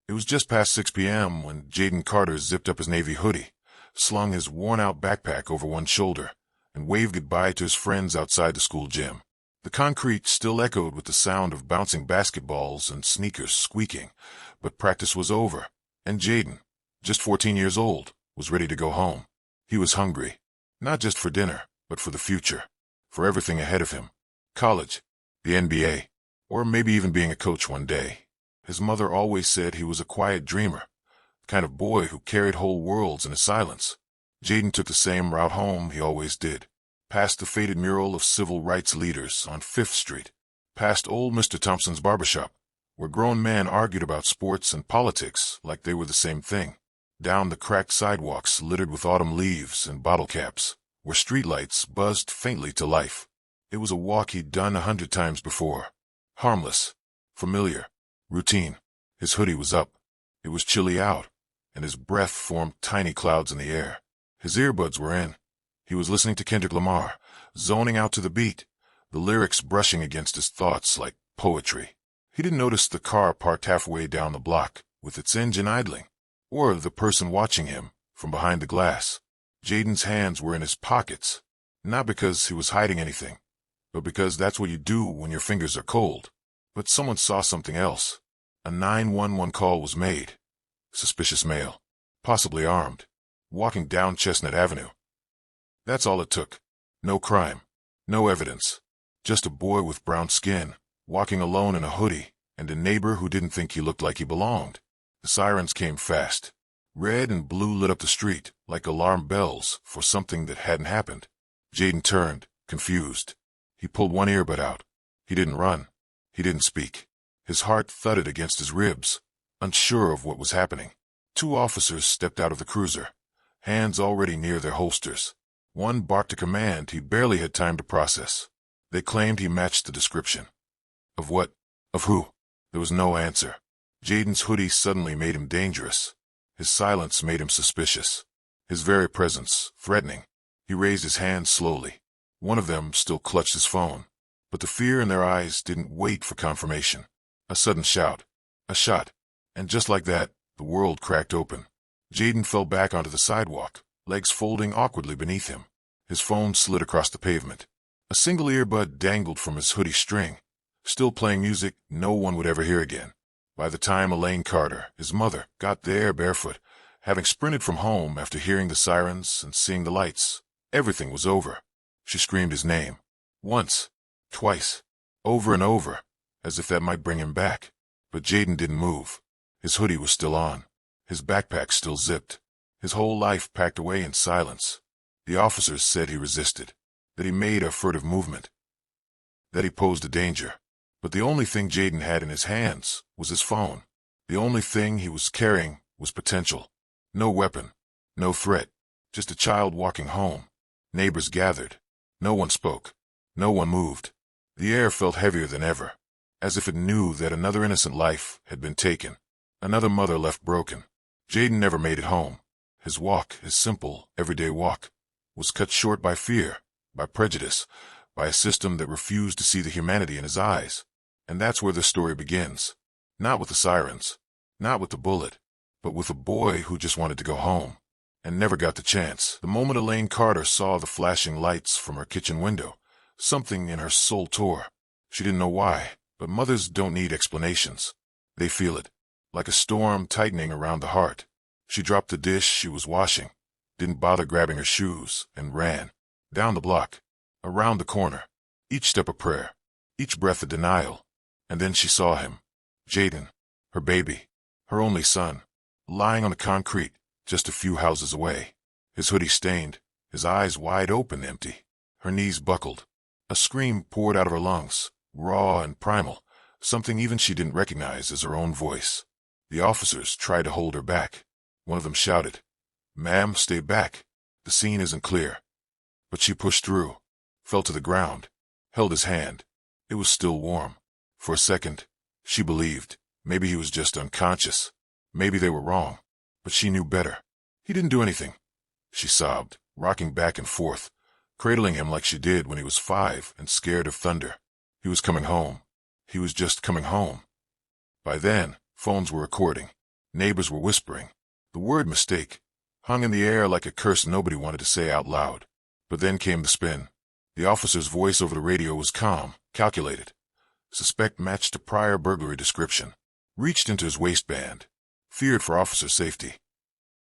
It was just past 6 p.m. when Jayden Carter zipped up his navy hoodie, slung his worn-out backpack over one shoulder, and waved goodbye to his friends outside the school gym. The concrete still echoed with the sound of bouncing basketballs and sneakers squeaking, but practice was over, and Jayden, just 14 years old, was ready to go home. He was hungry, not just for dinner, but for the future, for everything ahead of him. College, the NBA, or maybe even being a coach one day. His mother always said he was a quiet dreamer, the kind of boy who carried whole worlds in his silence. Jayden took the same route home he always did, past the faded mural of civil rights leaders on 5th Street, past old Mr. Thompson's barbershop, where grown men argued about sports and politics like they were the same thing, down the cracked sidewalks littered with autumn leaves and bottle caps, where streetlights buzzed faintly to life. It was a walk he'd done 100 times before. Harmless, familiar, routine. His hoodie was up. It was chilly out, and his breath formed tiny clouds in the air. His earbuds were in. He was listening to Kendrick Lamar, zoning out to the beat, the lyrics brushing against his thoughts like poetry. He didn't notice the car parked halfway down the block, with its engine idling, or the person watching him from behind the glass. Jayden's hands were in his pockets, not because he was hiding anything, but because that's what you do when your fingers are cold. But someone saw something else. A 911 call was made. Suspicious male, possibly armed, walking down Chestnut Avenue. That's all it took. No crime, no evidence, just a boy with brown skin, walking alone in a hoodie, and a neighbor who didn't think he looked like he belonged. The sirens came fast. Red and blue lit up the street like alarm bells for something that hadn't happened. Jayden turned, confused. He pulled one earbud out. He didn't run. He didn't speak. His heart thudded against his ribs, unsure of what was happening. 2 officers stepped out of the cruiser, hands already near their holsters. One barked a command he barely had time to process. They claimed he matched the description. Of what? Of who? There was no answer. Jayden's hoodie suddenly made him dangerous. His silence made him suspicious. His very presence threatening. He raised his hands slowly. One of them still clutched his phone, but the fear in their eyes didn't wait for confirmation. A sudden shout. A shot. And just like that, the world cracked open. Jayden fell back onto the sidewalk, legs folding awkwardly beneath him. His phone slid across the pavement. A single earbud dangled from his hoodie string, still playing music no one would ever hear again. By the time Elaine Carter, his mother, got there barefoot, having sprinted from home after hearing the sirens and seeing the lights, everything was over. She screamed his name. Once, twice, over and over, as if that might bring him back. But Jayden didn't move. His hoodie was still on. His backpack still zipped. His whole life packed away in silence. The officers said he resisted, that he made a furtive movement, that he posed a danger. But the only thing Jayden had in his hands was his phone. The only thing he was carrying was potential. No weapon, no threat, just a child walking home. Neighbors gathered. No one spoke. No one moved. The air felt heavier than ever, as if it knew that another innocent life had been taken, another mother left broken. Jayden never made it home. His walk, his simple, everyday walk, was cut short by fear, by prejudice, by a system that refused to see the humanity in his eyes. And that's where the story begins. Not with the sirens, not with the bullet, but with a boy who just wanted to go home, and never got the chance. The moment Elaine Carter saw the flashing lights from her kitchen window, something in her soul tore. She didn't know why, but mothers don't need explanations. They feel it, like a storm tightening around the heart. She dropped the dish she was washing, didn't bother grabbing her shoes, and ran. Down the block, around the corner, each step a prayer, each breath a denial. And then she saw him, Jayden, her baby, her only son, lying on the concrete just a few houses away. His hoodie stained, his eyes wide open, empty. Her knees buckled. A scream poured out of her lungs, raw and primal, something even she didn't recognize as her own voice. The officers tried to hold her back. One of them shouted, "Ma'am, stay back. The scene isn't clear." But she pushed through, fell to the ground, held his hand. It was still warm. For a second, she believed maybe he was just unconscious. Maybe they were wrong. But she knew better. He didn't do anything. She sobbed, rocking back and forth, cradling him like she did when he was 5 and scared of thunder. He was coming home. He was just coming home. By then, phones were recording. Neighbors were whispering. The word mistake hung in the air like a curse nobody wanted to say out loud. But then came the spin. The officer's voice over the radio was calm, calculated. Suspect matched a prior burglary description. Reached into his waistband. Feared for officer safety.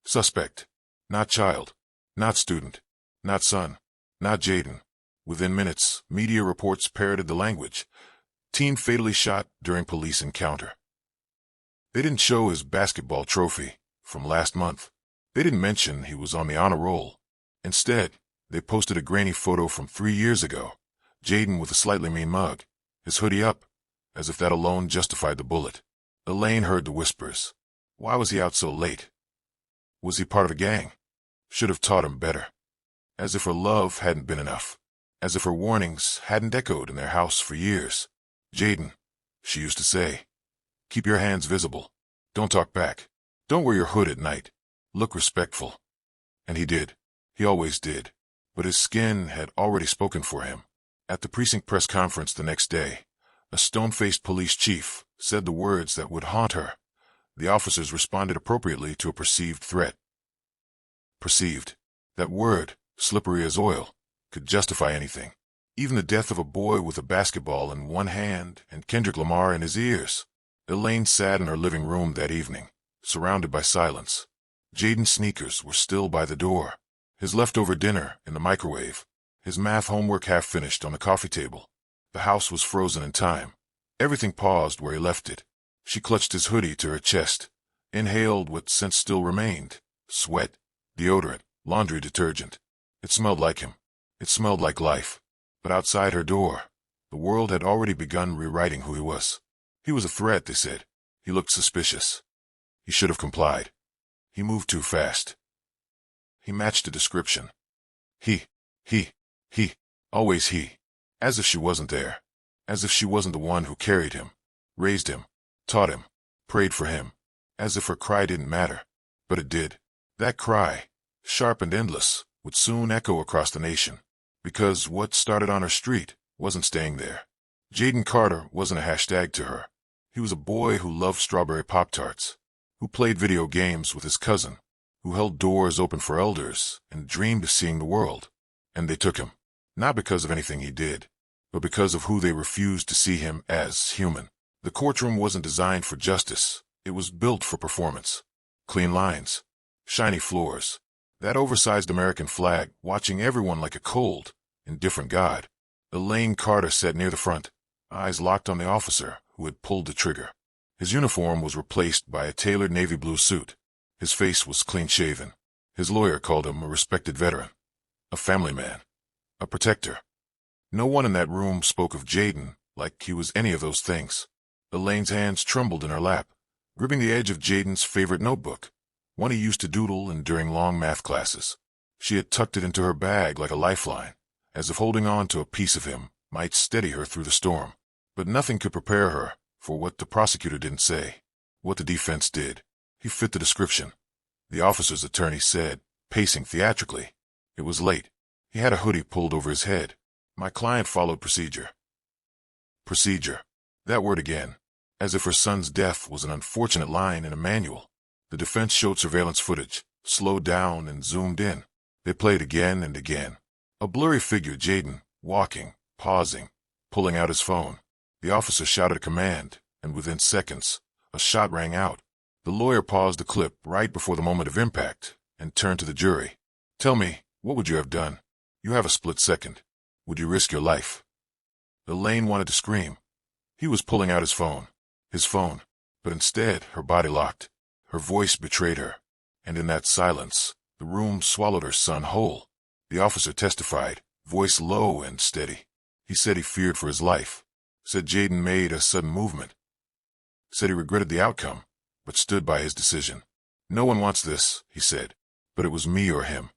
Suspect. Not child. Not student. Not son. Not Jayden. Within minutes, media reports parroted the language. Teen fatally shot during police encounter. They didn't show his basketball trophy from last month. They didn't mention he was on the honor roll. Instead, they posted a grainy photo from 3 years ago. Jayden with a slightly mean mug, his hoodie up, as if that alone justified the bullet. Elaine heard the whispers. Why was he out so late? Was he part of a gang? Should have taught him better. As if her love hadn't been enough. As if her warnings hadn't echoed in their house for years. Jayden, she used to say, keep your hands visible. Don't talk back. Don't wear your hood at night. Look respectful. And he did. He always did. But his skin had already spoken for him. At the precinct press conference the next day, a stone-faced police chief said the words that would haunt her. The officers responded appropriately to a perceived threat. Perceived. That word, slippery as oil, could justify anything. Even the death of a boy with a basketball in one hand and Kendrick Lamar in his ears. Elaine sat in her living room that evening, surrounded by silence. Jayden's sneakers were still by the door. His leftover dinner in the microwave. His math homework half finished on the coffee table. The house was frozen in time. Everything paused where he left it. She clutched his hoodie to her chest, inhaled what scent still remained. Sweat, deodorant, laundry detergent. It smelled like him. It smelled like life. But outside her door, the world had already begun rewriting who he was. He was a threat, they said. He looked suspicious. He should have complied. He moved too fast. He matched the description. He, always he. As if she wasn't there. As if she wasn't the one who carried him, raised him, taught him, prayed for him. As if her cry didn't matter. But it did. That cry, sharp and endless, would soon echo across the nation. Because what started on her street wasn't staying there. Jayden Carter wasn't a hashtag to her. He was a boy who loved strawberry Pop-Tarts, who played video games with his cousin, who held doors open for elders and dreamed of seeing the world. And they took him, not because of anything he did, but because of who they refused to see him as human. The courtroom wasn't designed for justice. It was built for performance. Clean lines, shiny floors, that oversized American flag watching everyone like a cold, indifferent god. Jayden Carter sat near the front, eyes locked on the officer who had pulled the trigger. His uniform was replaced by a tailored navy blue suit. His face was clean-shaven. His lawyer called him a respected veteran, a family man, a protector. No one in that room spoke of Jayden like he was any of those things. Elaine's hands trembled in her lap, gripping the edge of Jayden's favorite notebook, one he used to doodle in during long math classes. She had tucked it into her bag like a lifeline, as if holding on to a piece of him might steady her through the storm. But nothing could prepare her for what the prosecutor didn't say, what the defense did. He fit the description. The officer's attorney said, pacing theatrically. It was late. He had a hoodie pulled over his head. My client followed procedure. Procedure. That word again, as if her son's death was an unfortunate line in a manual. The defense showed surveillance footage, slowed down and zoomed in. They played again and again. A blurry figure, Jayden, walking, pausing, pulling out his phone. The officer shouted a command, and within seconds, a shot rang out. The lawyer paused the clip right before the moment of impact and turned to the jury. Tell me, what would you have done? You have a split second. Would you risk your life? Elaine wanted to scream. He was pulling out his phone, but instead her body locked. Her voice betrayed her, and in that silence, the room swallowed her son whole. The officer testified, voice low and steady. He said he feared for his life, said Jayden made a sudden movement, said he regretted the outcome, but stood by his decision. No one wants this, he said, but it was me or him.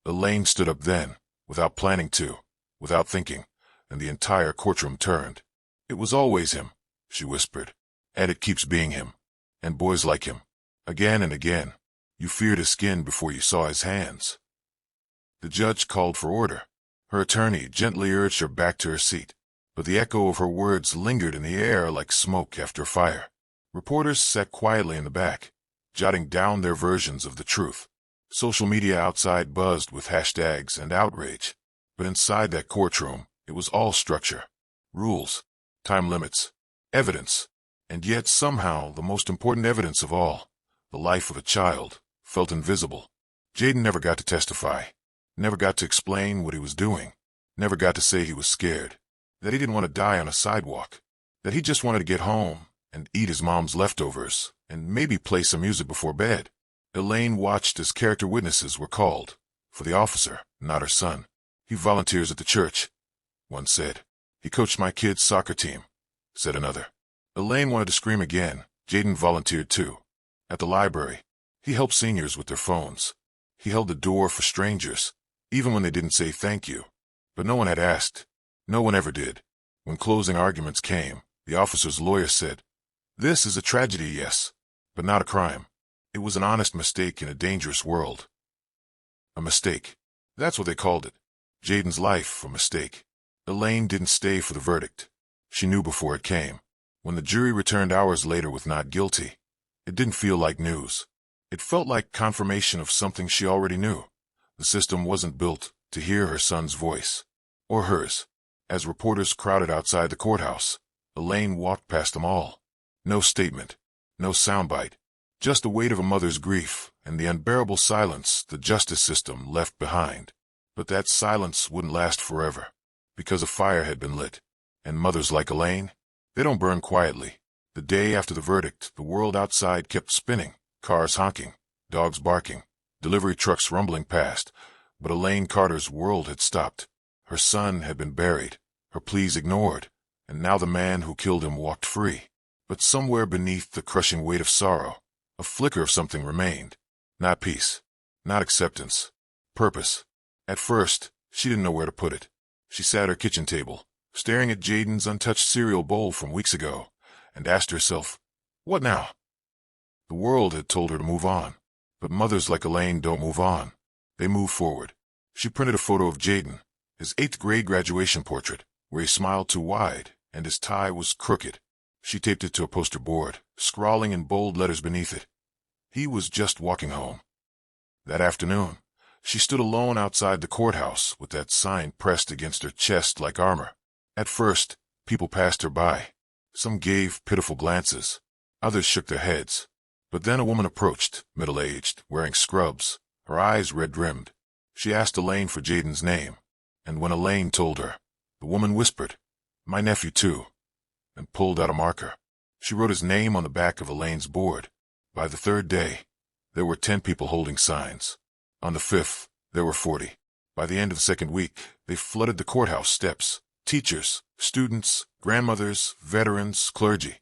Elaine stood up then, without planning to, without thinking, and the entire courtroom turned. It was always him, she whispered, and it keeps being him, and boys like him. Again and again, you feared his skin before you saw his hands. The judge called for order. Her attorney gently urged her back to her seat, but the echo of her words lingered in the air like smoke after fire. Reporters sat quietly in the back, jotting down their versions of the truth. Social media outside buzzed with hashtags and outrage. But inside that courtroom, it was all structure, rules, time limits, evidence. And yet somehow the most important evidence of all, the life of a child, felt invisible. Jayden never got to testify, never got to explain what he was doing, never got to say he was scared, that he didn't want to die on a sidewalk, that he just wanted to get home and eat his mom's leftovers and maybe play some music before bed. Elaine watched as character witnesses were called. For the officer, not her son. He volunteers at the church, one said. He coached my kid's soccer team, said another. Elaine wanted to scream again. Jayden volunteered too. At the library, he helped seniors with their phones. He held the door for strangers, even when they didn't say thank you. But no one had asked. No one ever did. When closing arguments came, the officer's lawyer said, "This is a tragedy, yes, but not a crime. It was an honest mistake in a dangerous world." A mistake. That's what they called it. Jayden's life a mistake. Elaine didn't stay for the verdict. She knew before it came. When the jury returned hours later with not guilty, it didn't feel like news. It felt like confirmation of something she already knew. The system wasn't built to hear her son's voice. Or hers. As reporters crowded outside the courthouse, Elaine walked past them all. No statement. No soundbite. Just the weight of a mother's grief and the unbearable silence the justice system left behind. But that silence wouldn't last forever, because a fire had been lit. And mothers like Elaine, they don't burn quietly. The day after the verdict, the world outside kept spinning, cars honking, dogs barking, delivery trucks rumbling past. But Elaine Carter's world had stopped. Her son had been buried, her pleas ignored, and now the man who killed him walked free. But somewhere beneath the crushing weight of sorrow, a flicker of something remained. Not peace, not acceptance, purpose. At first, she didn't know where to put it. She sat at her kitchen table, staring at Jayden's untouched cereal bowl from weeks ago, and asked herself, what now? The world had told her to move on, but mothers like Elaine don't move on. They move forward. She printed a photo of Jayden, his 8th grade graduation portrait, where he smiled too wide and his tie was crooked. She taped it to a poster board, scrawling in bold letters beneath it. He was just walking home. That afternoon, she stood alone outside the courthouse with that sign pressed against her chest like armor. At first, people passed her by. Some gave pitiful glances. Others shook their heads. But then a woman approached, middle-aged, wearing scrubs, her eyes red-rimmed. She asked Elaine for Jayden's name, and when Elaine told her, the woman whispered, "My nephew too," and pulled out a marker. She wrote his name on the back of Elaine's board. By the 3rd day, there were 10 people holding signs. On the 5th, there were 40. By the end of the 2nd week, they flooded the courthouse steps. Teachers, students, grandmothers, veterans, clergy,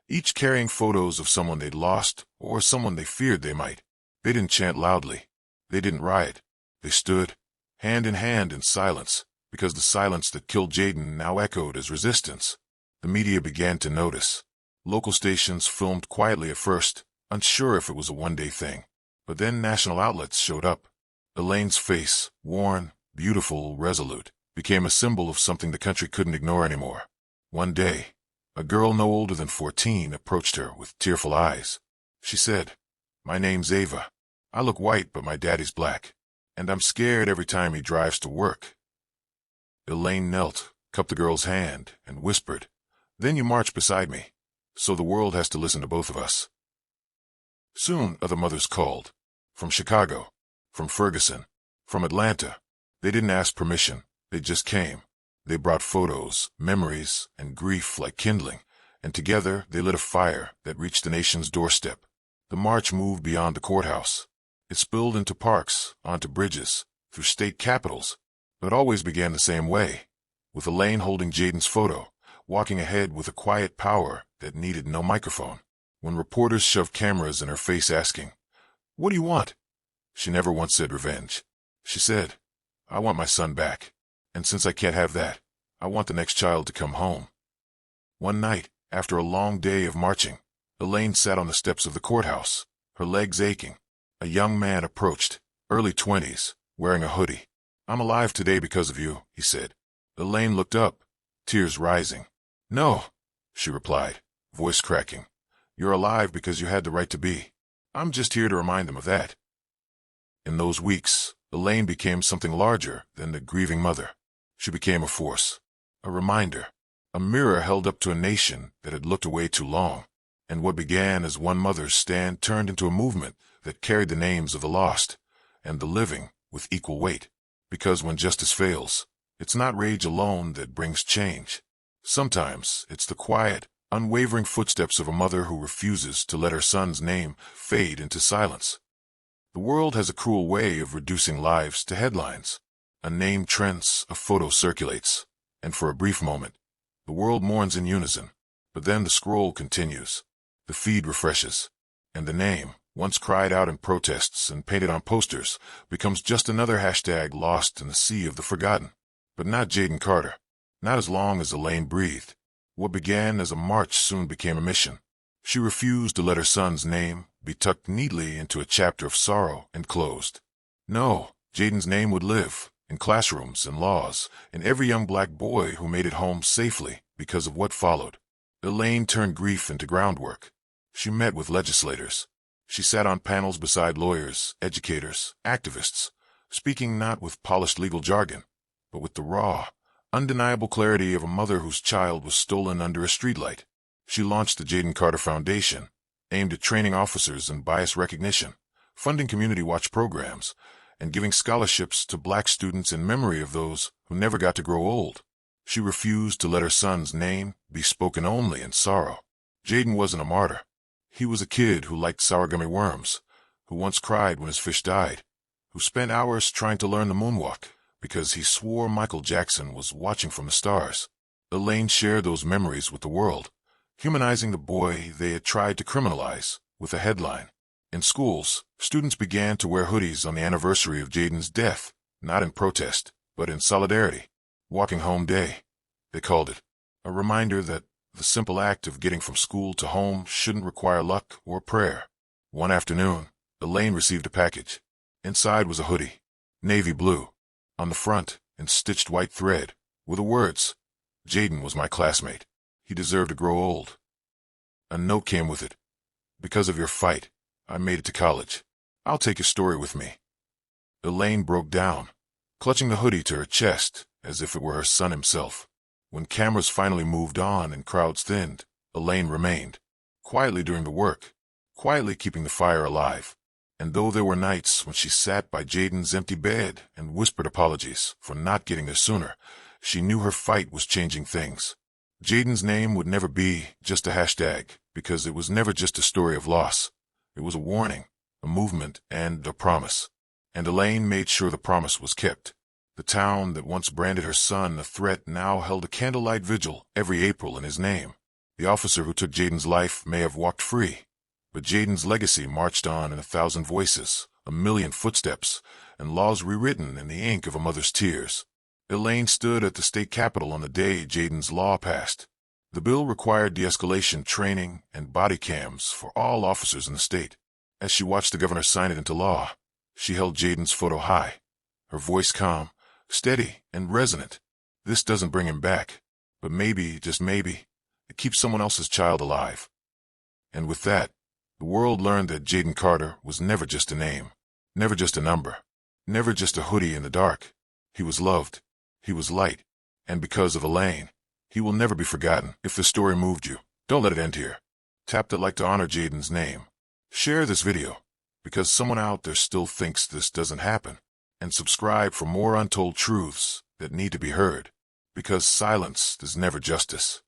each carrying photos of someone they'd lost or someone they feared they might. They didn't chant loudly. They didn't riot. They stood, hand in silence, because the silence that killed Jayden now echoed as resistance. The media began to notice. Local stations filmed quietly at first, unsure if it was a one-day thing. But then national outlets showed up. Elaine's face, worn, beautiful, resolute, became a symbol of something the country couldn't ignore anymore. One day, a girl no older than 14 approached her with tearful eyes. She said, "My name's Ava. I look white, but my daddy's black. And I'm scared every time he drives to work." Elaine knelt, cupped the girl's hand, and whispered, "Then you march beside me. So the world has to listen to both of us." Soon other mothers called. From Chicago, from Ferguson, from Atlanta. They didn't ask permission. They just came. They brought photos, memories, and grief like kindling, and together they lit a fire that reached the nation's doorstep. The march moved beyond the courthouse. It spilled into parks, onto bridges, through state capitals, but it always began the same way, with Elaine holding Jayden's photo, walking ahead with a quiet power that needed no microphone. When reporters shoved cameras in her face asking, "What do you want?" she never once said revenge. She said, "I want my son back. And since I can't have that, I want the next child to come home." One night, after a long day of marching, Elaine sat on the steps of the courthouse, her legs aching. A young man approached, early 20s, wearing a hoodie. "I'm alive today because of you," he said. Elaine looked up, tears rising. "No," she replied, voice cracking. "You're alive because you had the right to be. I'm just here to remind them of that. In those weeks, Elaine became something larger than the grieving mother. She became a force, a reminder, a mirror held up to a nation that had looked away too long. And what began as one mother's stand turned into a movement that carried the names of the lost and the living with equal weight. Because when justice fails, it's not rage alone that brings change. Sometimes it's the quiet, unwavering footsteps of a mother who refuses to let her son's name fade into silence. The world has a cruel way of reducing lives to headlines. A name trends, a photo circulates, and for a brief moment, the world mourns in unison. But then the scroll continues, the feed refreshes, and the name, once cried out in protests and painted on posters, becomes just another hashtag lost in the sea of the forgotten. But not Jayden Carter. Not as long as Elaine breathed. What began as a march soon became a mission. She refused to let her son's name be tucked neatly into a chapter of sorrow and closed. No, Jayden's name would live, in classrooms and laws, in every young black boy who made it home safely because of what followed. Elaine turned grief into groundwork. She met with legislators. She sat on panels beside lawyers, educators, activists, speaking not with polished legal jargon, but with the raw, undeniable clarity of a mother whose child was stolen under a streetlight. She launched the Jayden Carter Foundation, aimed at training officers in bias recognition, funding community watch programs, and giving scholarships to black students in memory of those who never got to grow old. She refused to let her son's name be spoken only in sorrow. Jayden wasn't a martyr. He was a kid who liked sour gummy worms, who once cried when his fish died, who spent hours trying to learn the moonwalk because he swore Michael Jackson was watching from the stars. Elaine shared those memories with the world, humanizing the boy they had tried to criminalize with a headline. In schools, students began to wear hoodies on the anniversary of Jayden's death, not in protest, but in solidarity. Walking Home Day, they called it, a reminder that the simple act of getting from school to home shouldn't require luck or prayer. One afternoon, Elaine received a package. Inside was a hoodie, navy blue. On the front, in stitched white thread, were the words, "Jayden was my classmate. He deserved to grow old." A note came with it. "Because of your fight, I made it to college. I'll take your story with me." Elaine broke down, clutching the hoodie to her chest as if it were her son himself. When cameras finally moved on and crowds thinned, Elaine remained, quietly doing the work, quietly keeping the fire alive. And though there were nights when she sat by Jayden's empty bed and whispered apologies for not getting there sooner, she knew her fight was changing things. Jayden's name would never be just a hashtag, because it was never just a story of loss. It was a warning, a movement, and a promise. And Elaine made sure the promise was kept. The town that once branded her son a threat now held a candlelight vigil every April in his name. The officer who took Jayden's life may have walked free, but Jayden's legacy marched on in 1,000 voices, 1,000,000 footsteps, and laws rewritten in the ink of a mother's tears. Elaine stood at the state capitol on the day Jayden's law passed. The bill required de-escalation training and body cams for all officers in the state. As she watched the governor sign it into law, she held Jayden's photo high, her voice calm, steady, and resonant. This doesn't bring him back, but maybe, just maybe, it keeps someone else's child alive. And with that, the world learned that Jayden Carter was never just a name, never just a number, never just a hoodie in the dark. He was loved, he was light, and because of Elaine, he will never be forgotten. If the story moved you, don't let it end here. Tap that like to honor Jayden's name. Share this video, because someone out there still thinks this doesn't happen. And subscribe for more untold truths that need to be heard, because silence is never justice.